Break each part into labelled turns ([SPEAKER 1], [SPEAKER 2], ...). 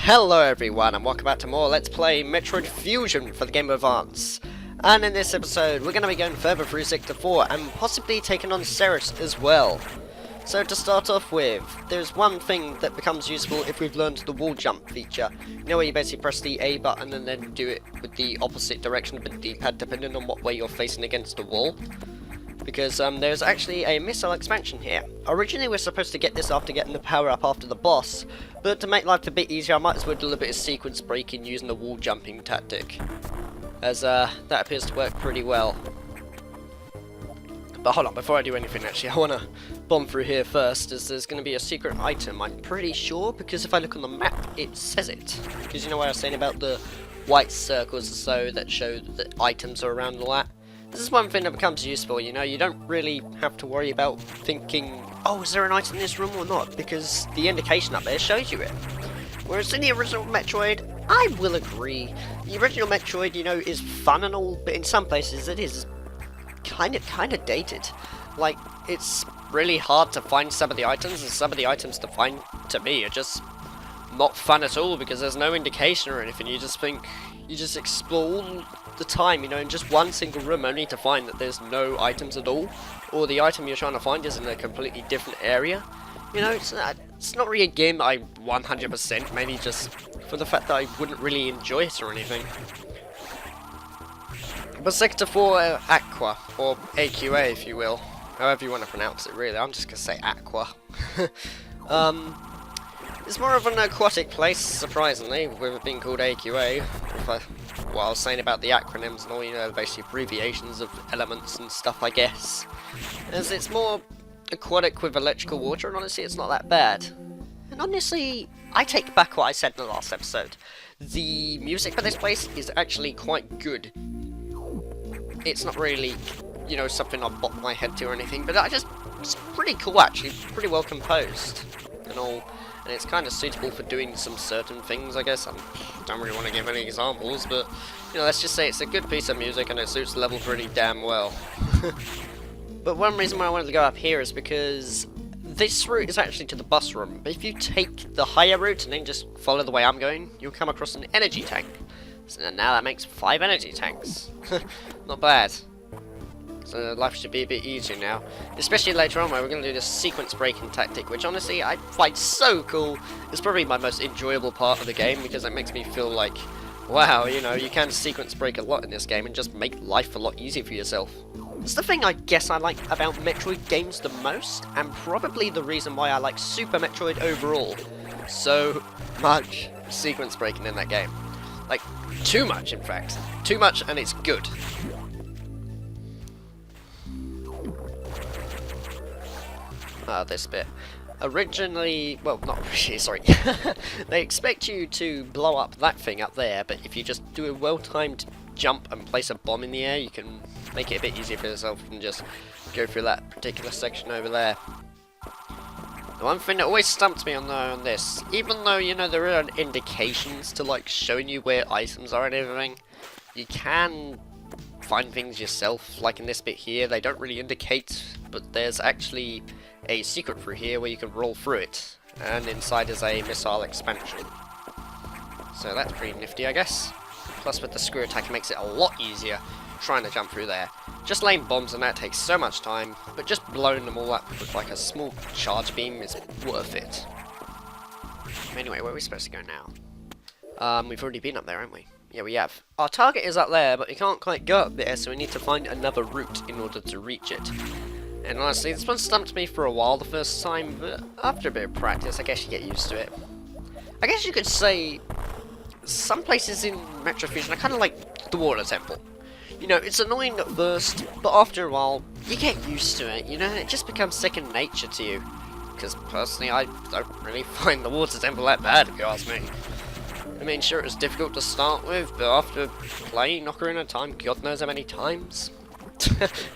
[SPEAKER 1] Hello everyone and welcome back to more Let's Play Metroid Fusion for the Game Boy Advance. And in this episode we're going to be going further through Sector 4 and possibly taking on Serris as well. So to start off with, there's one thing that becomes useful if we've learned the wall jump feature. You know where you basically press the A button and then do it with the opposite direction of the D-pad depending on what way you're facing against the wall. Because there's actually a missile expansion here. Originally we're supposed to get this after getting the power up after the boss, but to make life a bit easier I might as well do a bit of sequence breaking using the wall jumping tactic, as that appears to work pretty well. But hold on, before I do anything actually, I want to bomb through here first, as there's going to be a secret item, I'm pretty sure, because if I look on the map it says it. Because you know what I was saying about the white circles or so that show that items are around and all that? This is one thing that becomes useful, you know, you don't really have to worry about thinking, oh, is there an item in this room or not, because the indication up there shows you it. Whereas in the original Metroid, I will agree, the original Metroid, you know, is fun and all, but in some places it is kind of dated. Like, it's really hard to find some of the items, and some of the items to find, to me, are just not fun at all, because there's no indication or anything, you just think, you just explore all the time, you know, in just one single room, only to find that there's no items at all, or the item you're trying to find is in a completely different area. You know, it's not really a game that I 100%, maybe just for the fact that I wouldn't really enjoy it or anything. But Sector 4 Aqua, or AQA if you will, however you want to pronounce it really, I'm just going to say Aqua. It's more of an aquatic place, surprisingly, with it being called AQA. What I was saying about the acronyms and all, you know, basically abbreviations of elements and stuff, I guess. As it's more aquatic with electrical water, and honestly, it's not that bad. And honestly, I take back what I said in the last episode. The music for this place is actually quite good. It's not really, you know, something I bop my head to or anything, but it's pretty cool actually, pretty well composed and all. And it's kind of suitable for doing some certain things, I guess. I don't really want to give any examples, but, you know, let's just say it's a good piece of music and it suits the level pretty damn well. But one reason why I wanted to go up here is because this route is actually to the bus room. But if you take the higher route and then just follow the way I'm going, you'll come across an energy tank. So now that makes 5 energy tanks. Not bad. So life should be a bit easier now, especially later on where we're going to do this sequence breaking tactic, which honestly I find so cool. It's probably my most enjoyable part of the game, because it makes me feel like, wow, you know, you can sequence break a lot in this game and just make life a lot easier for yourself. It's the thing I guess I like about Metroid games the most, and probably the reason why I like Super Metroid overall. So much sequence breaking in that game. Like, too much in fact. Too much, and it's good. This bit. Originally, well, not really, sorry. They expect you to blow up that thing up there, but if you just do a well-timed jump and place a bomb in the air, you can make it a bit easier for yourself and just go through that particular section over there. The one thing that always stumps me on this, even though, you know, there are indications to, like, showing you where items are and everything, you can find things yourself. Like in this bit here, they don't really indicate, but there's actually a secret through here where you can roll through it, and inside is a missile expansion. So that's pretty nifty, I guess. Plus with the screw attack it makes it a lot easier trying to jump through there. Just laying bombs and that takes so much time, but just blowing them all up with like a small charge beam is worth it. Anyway, where are we supposed to go now? We've already been up there, haven't we? Yeah, we have. Our target is up there, but we can't quite go up there, so we need to find another route in order to reach it. And honestly, this one stumped me for a while the first time, but after a bit of practice, I guess you get used to it. I guess you could say some places in Metro Fusion are kind of like the Water Temple. You know, it's annoying at first, but after a while, you get used to it, you know, it just becomes second nature to you. Because personally, I don't really find the Water Temple that bad, if you ask me. I mean, sure, it was difficult to start with, but after playing Ocarina of Time, God knows how many times.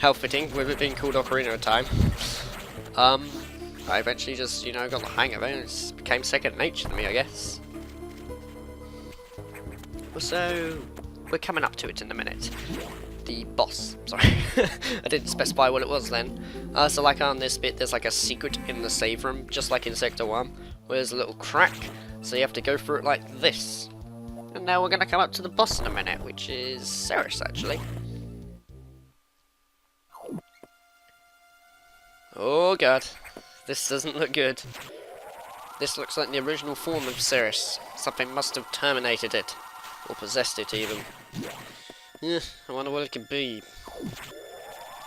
[SPEAKER 1] How fitting, with it being called Ocarina of Time. I eventually just, you know, got the hang of it, and it became second nature to me, I guess. So, we're coming up to it in a minute. The boss, sorry. I didn't specify what it was then. So like on this bit, there's like a secret in the save room, just like in Sector 1, where there's a little crack. So you have to go through it like this. And now we're going to come up to the boss in a minute, which is Serris, actually. Oh god, this doesn't look good. This looks like the original form of Serris. Something must have terminated it. Or possessed it, even. I wonder what it could be.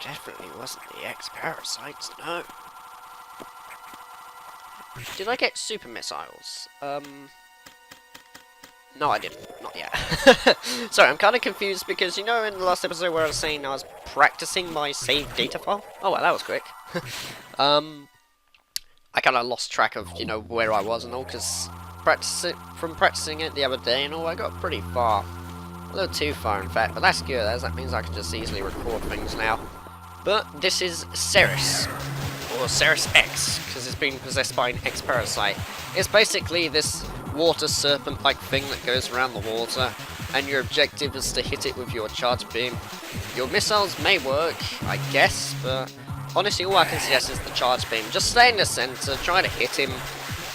[SPEAKER 1] Definitely wasn't the X-Parasites, no. Did I get super missiles? No, I didn't. Not yet. Sorry, I'm kind of confused because, you know, in the last episode where I was saying I was practicing my save data file? Oh, well, that was quick. I kind of lost track of, you know, where I was and all, because from practicing it the other day and all, I got pretty far. A little too far, in fact, but that's good, as that means I can just easily record things now. But this is Serris, or Serris X, because it's been possessed by an X-Parasite. It's basically this water serpent-like thing that goes around the water, and your objective is to hit it with your charge beam. Your missiles may work, I guess, but honestly all I can suggest is the charge beam. Just stay in the center, try to hit him,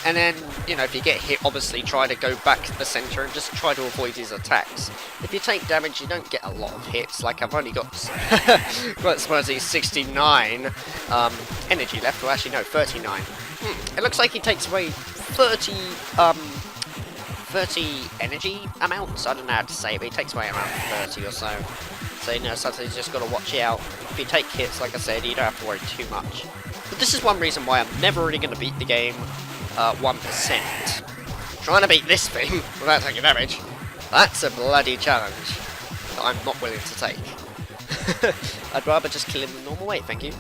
[SPEAKER 1] and then, you know, if you get hit, obviously try to go back to the center and just try to avoid his attacks. If you take damage, you don't get a lot of hits. Like, I've only got, suppose he's 69 energy left. Well, actually, no, 39. It looks like he takes away 30 energy amounts. I don't know how to say it, but he takes away around 30 or so. So, you know, sometimes you just got to watch out. If you take hits, like I said, you don't have to worry too much. But this is one reason why I'm never really going to beat the game 1%. Trying to beat this thing without taking damage, that's a bloody challenge that I'm not willing to take. I'd rather just kill him the normal way, thank you.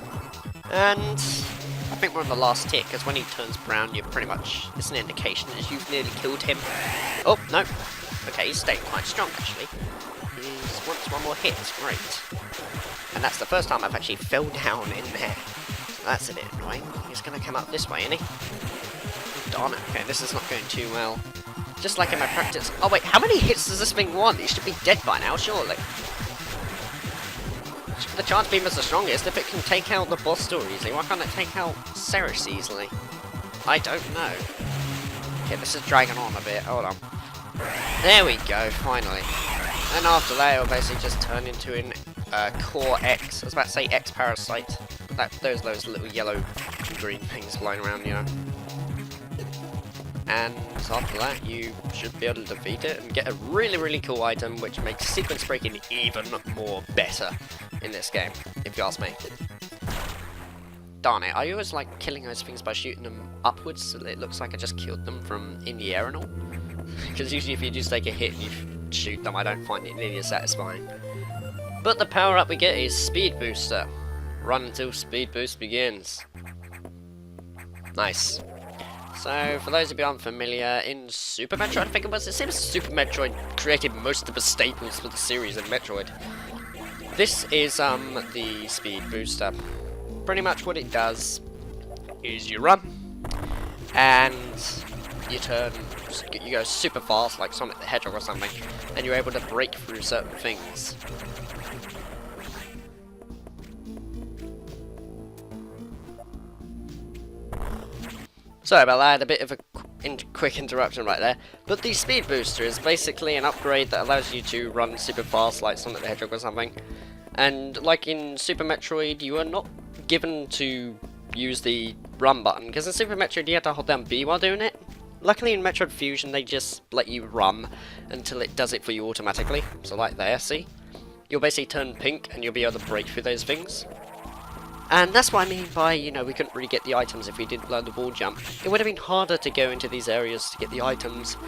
[SPEAKER 1] And I think we're on the last tick, because when he turns brown, you're pretty much, it's an indication that you've nearly killed him. Oh, no. Okay, he's staying quite strong, actually. He wants one more hit, great. And that's the first time I've actually fell down in there. That's a bit annoying. He's going to come up this way, isn't he? Darn it. Okay, this is not going too well. Just like in my practice. Oh wait, how many hits does this thing want? It should be dead by now, surely. The charge beam is the strongest. If it can take out the boss door easily, why can't it take out Serris easily? I don't know. Okay, this is dragging on a bit. Hold on. There we go, finally. And after that, it'll basically just turn into an Core X. I was about to say X-Parasite. Those little yellow green things flying around, you know. And after that, you should be able to defeat it and get a really, really cool item, which makes sequence breaking even more better in this game, if you ask me. Darn it, I always like killing those things by shooting them upwards, so that it looks like I just killed them from in the air and all. Because usually if you just take a hit and you shoot them, I don't find it nearly as satisfying. But the power up we get is Speed Booster. Run until Speed Boost begins. Nice. So, for those of you unfamiliar, in Super Metroid, I think it seems Super Metroid created most of the staples for the series in Metroid. This is, the Speed Booster. Pretty much what it does is you run, and you go super fast, like Sonic the Hedgehog or something, and you're able to break through certain things. Sorry about that, I had a bit of a quick interruption right there. But the Speed Booster is basically an upgrade that allows you to run super fast like Sonic the Hedgehog or something. And like in Super Metroid, you are not given to use the run button, because in Super Metroid you have to hold down B while doing it. Luckily in Metroid Fusion they just let you run until it does it for you automatically. So like there, see? You'll basically turn pink and you'll be able to break through those things. And that's what I mean by, you know, we couldn't really get the items if we didn't learn the wall jump. It would have been harder to go into these areas to get the items,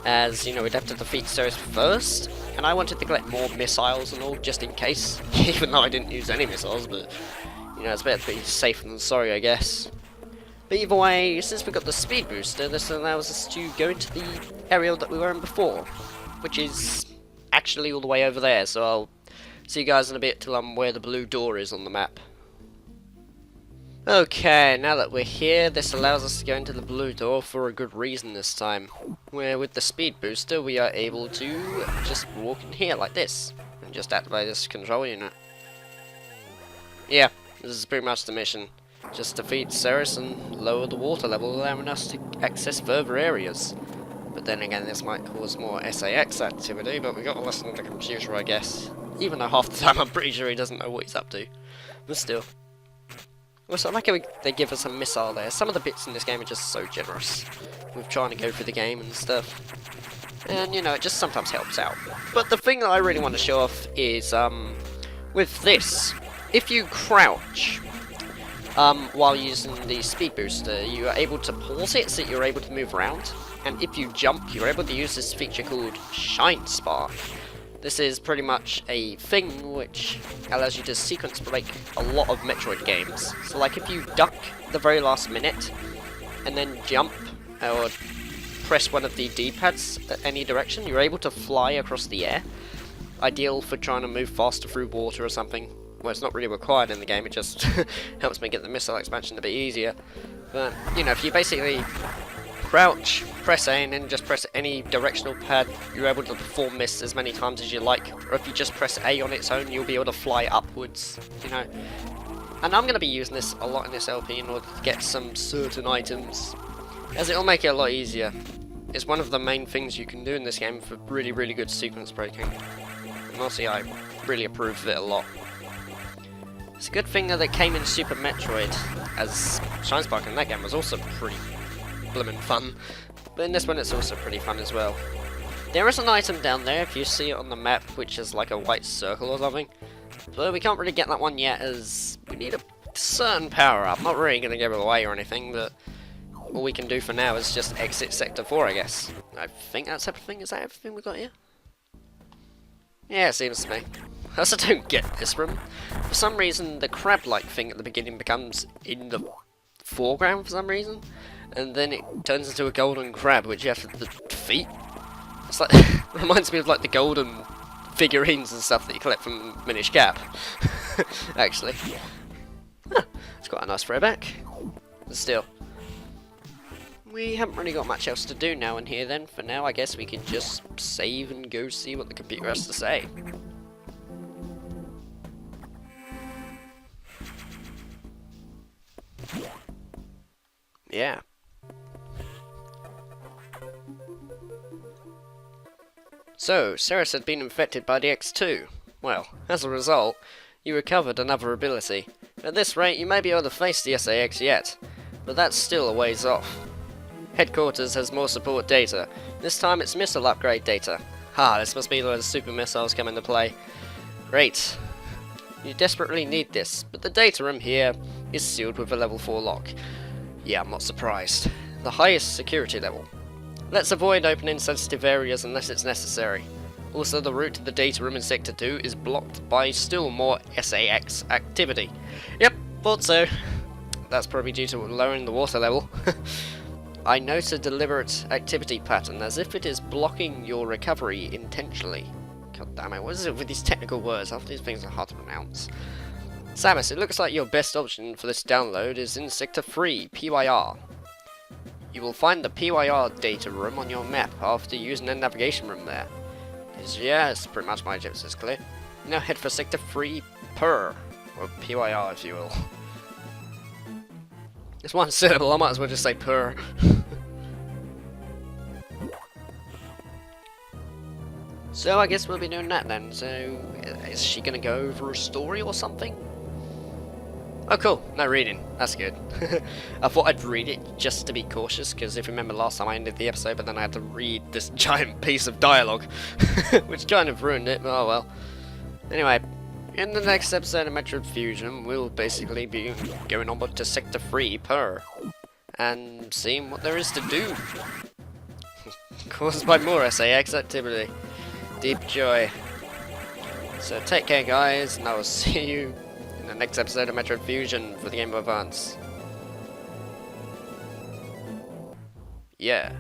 [SPEAKER 1] as, you know, we'd have to defeat Serris first, and I wanted to collect more missiles and all, just in case, even though I didn't use any missiles, but, you know, it's better to be safe than sorry, I guess. But either way, since we got the Speed Booster, this allows us to go into the area that we were in before, which is actually all the way over there, so I'll see you guys in a bit till I'm where the blue door is on the map. Okay, now that we're here, this allows us to go into the blue door for a good reason this time. Where with the Speed Booster, we are able to just walk in here like this, and just activate this control unit. Yeah, this is pretty much the mission. Just defeat Serris and lower the water level, allowing us to access further areas. But then again, this might cause more SAX activity, but we got to listen to the computer, I guess. Even though half the time I'm pretty sure he doesn't know what he's up to. But still. Also, I like how they give us a missile there. Some of the bits in this game are just so generous with trying to go through the game and stuff. And, you know, it just sometimes helps out. But the thing that I really want to show off is, with this, if you crouch while using the speed booster, you are able to pause it so that you're able to move around. And if you jump, you're able to use this feature called Shinespark. This is pretty much a thing which allows you to sequence break a lot of Metroid games. So like if you duck the very last minute, and then jump, or press one of the D-pads at any direction, you're able to fly across the air. Ideal for trying to move faster through water or something. Well, it's not really required in the game, it just helps me get the missile expansion a bit easier. But, you know, if you basically crouch, press A, and then just press any directional pad, you're able to perform this as many times as you like. Or if you just press A on its own, you'll be able to fly upwards, you know. And I'm going to be using this a lot in this LP in order to get some certain items, as it'll make it a lot easier. It's one of the main things you can do in this game for really, really good sequence breaking. And honestly, I really approve of it a lot. It's a good thing that it came in Super Metroid, as Shinesparking in that game was also pretty bloomin' fun, but in this one it's also pretty fun as well. There is an item down there if you see it on the map, which is like a white circle or something, but we can't really get that one yet as we need a certain power up. Not really going to give it away or anything, but all we can do for now is just exit Sector 4, I guess. I think that's everything. Is that everything we got here? Yeah, it seems to me. I also don't get this room. For some reason, the crab-like thing at the beginning becomes in the foreground for some reason, and then it turns into a golden crab, which you have to defeat. It's like reminds me of like the golden figurines and stuff that you collect from Minish Cap. Actually, it's quite a nice throwback. But still, we haven't really got much else to do now in here. Then for now, I guess we can just save and go see what the computer has to say. Yeah. So, Serris had been infected by the X2. Well, as a result, you recovered another ability. At this rate, you may be able to face the SAX yet, but that's still a ways off. Headquarters has more support data. This time it's missile upgrade data. Ha, this must be where the super missiles come into play. Great. You desperately need this, but the data room here is sealed with a level 4 lock. Yeah, I'm not surprised. The highest security level. Let's avoid opening sensitive areas unless it's necessary. Also, the route to the data room in Sector 2 is blocked by still more SAX activity. Yep, thought so. That's probably due to lowering the water level. I note a deliberate activity pattern, as if it is blocking your recovery intentionally. God damn it, what is it with these technical words? Half these things are hard to pronounce. Samus, it looks like your best option for this download is in Sector 3, PYR. You will find the PYR data room on your map after using the navigation room there. Yes, pretty much my tips is clear. Now head for Sector 3, PYR, or PYR if you will. It's one syllable, I might as well just say purr. So I guess we'll be doing that then. So, is she gonna go over a story or something? Oh cool, no reading, that's good. I thought I'd read it just to be cautious, because if you remember last time I ended the episode, but then I had to read this giant piece of dialogue, which kind of ruined it, but oh well. Anyway, in the next episode of Metroid Fusion, we'll basically be going on to Sector 3 per, and seeing what there is to do. Caused by more SAX activity. Deep joy. So take care guys, and I will see you in the next episode of Metroid Fusion for the Game of Advance. Yeah.